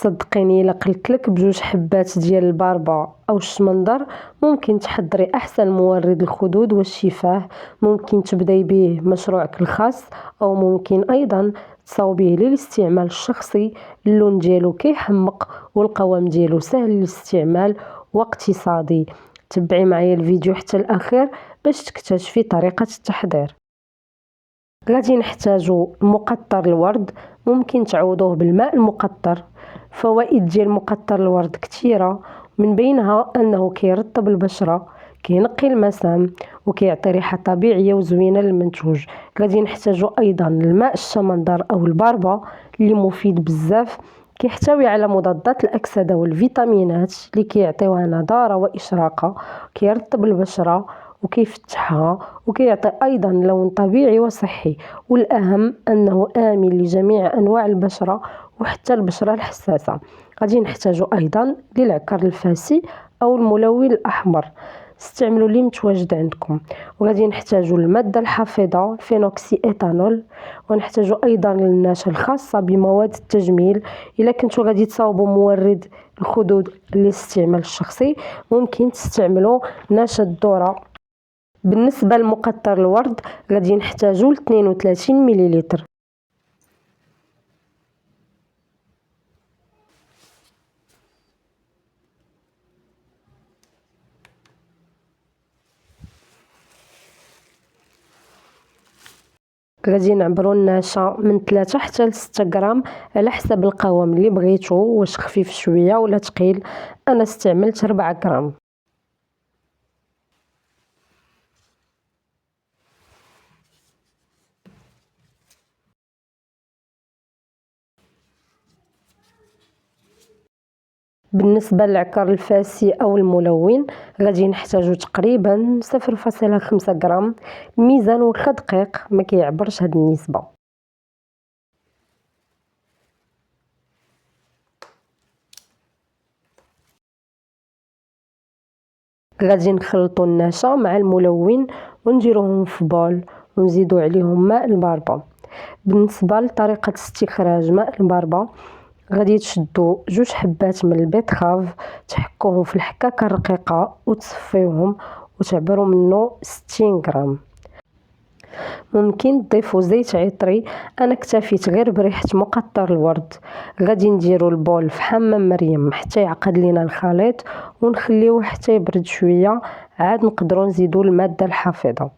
صدقيني الا قلت لك بجوج حبات ديال الباربه او الشمندر ممكن تحضري احسن مورد الخدود والشفاه. ممكن تبداي به مشروعك الخاص او ممكن ايضا تصاوبيه للاستعمال الشخصي. اللون ديالو كيحمق والقوام ديالو سهل الاستعمال واقتصادي. تبعي معايا الفيديو حتى الاخير باش تكتشفي طريقه التحضير. غادي نحتاجو مقطر الورد، ممكن تعوضوه بالماء المقطر. فوائد ديال مقطر الورد كثيره، من بينها انه كيرطب البشره، كينقي المسام وكيعطي ريحه طبيعيه وزوينه للمنتوج. غادي نحتاجو ايضا الماء الشمندر او الباربه اللي مفيد بزاف، كيحتوي على مضادات الاكسده والفيتامينات اللي كيعطيوها نضاره واشراقه، كيرطب البشره وكيفتحها وكيعطي ايضا لون طبيعي وصحي. والاهم انه امن لجميع انواع البشره وحتى البشره الحساسه. غادي نحتاجو ايضا للعكر الفاسي او الملون الاحمر، استعملوا اللي متواجد عندكم. وغادي نحتاجو الماده الحافظه فينوكسي ايثانول، ونحتاجو ايضا النشا الخاصه بمواد التجميل. الا كنتو غادي تصاوبوا مورد الخدود للاستعمال الشخصي ممكن تستعملوا نشا الذره. بالنسبه لمقطر الورد غادي نحتاجو 32 مليلتر. غادي نعبروا النشا من 3 حتى ل 6 غرام على حسب القوام اللي بغيتو، واش خفيف شويه ولا ثقيل. انا استعملت 4 غرام. بالنسبه للعكر الفاسي او الملون غادي نحتاجو تقريبا 0.5 غرام. الميزان واخا دقيق ما كيعبرش هاد النسبه. غادي نخلطوا النشا مع الملون ونديروهم في بول ونزيدوا عليهم ماء الباربه. بالنسبه لطريقه استخراج ماء الباربه غادي تشدوا 2 حبات من البيتخاف، تحكوهم في الحكاكه الرقيقه وتصفيوهم وتعبروا منه 60 غرام. ممكن تضيفوا زيت عطري، انا اكتفيت غير بريحه مقطر الورد. غادي نديروا البول في حمام مريم حتى يعقد لينا الخليط ونخليوه حتى يبرد شويه، عاد نقدروا نزيدوا الماده الحافظه.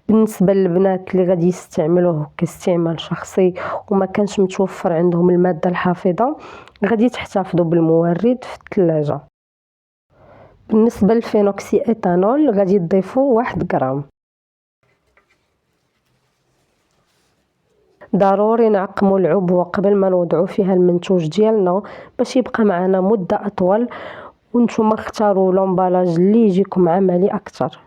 بالنسبه للبنات اللي غادي يستعملوه كاستعمال شخصي وما كانش متوفر عندهم الماده الحافظه غادي تحتفظوا بالمورد في الثلاجه. بالنسبه للفينوكسي ايثانول غادي تضيفوا 1 غرام. ضروري نعقموا العبوه قبل ما نوضعوا فيها المنتوج ديالنا باش يبقى معنا مده اطول، وانتم اختاروا لومبالاج اللي يجيكم عملي اكثر.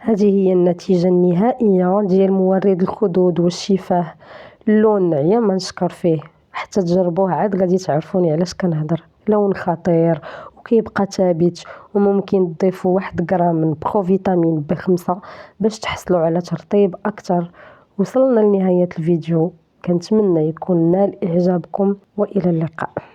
هذه هي النتيجة النهائية ديال مورد الخدود والشفاه. اللون نعيا ما نشكر فيه، حتى تجربوه عاد غادي تعرفوني علاش كنهضر. لون خطير وكيبقى ثابت، وممكن تضيفوا 1 غرام من بروفيتامين B5 باش تحصلوا على ترطيب اكثر. وصلنا لنهاية الفيديو، كنتمنى يكون نال اعجابكم والى اللقاء.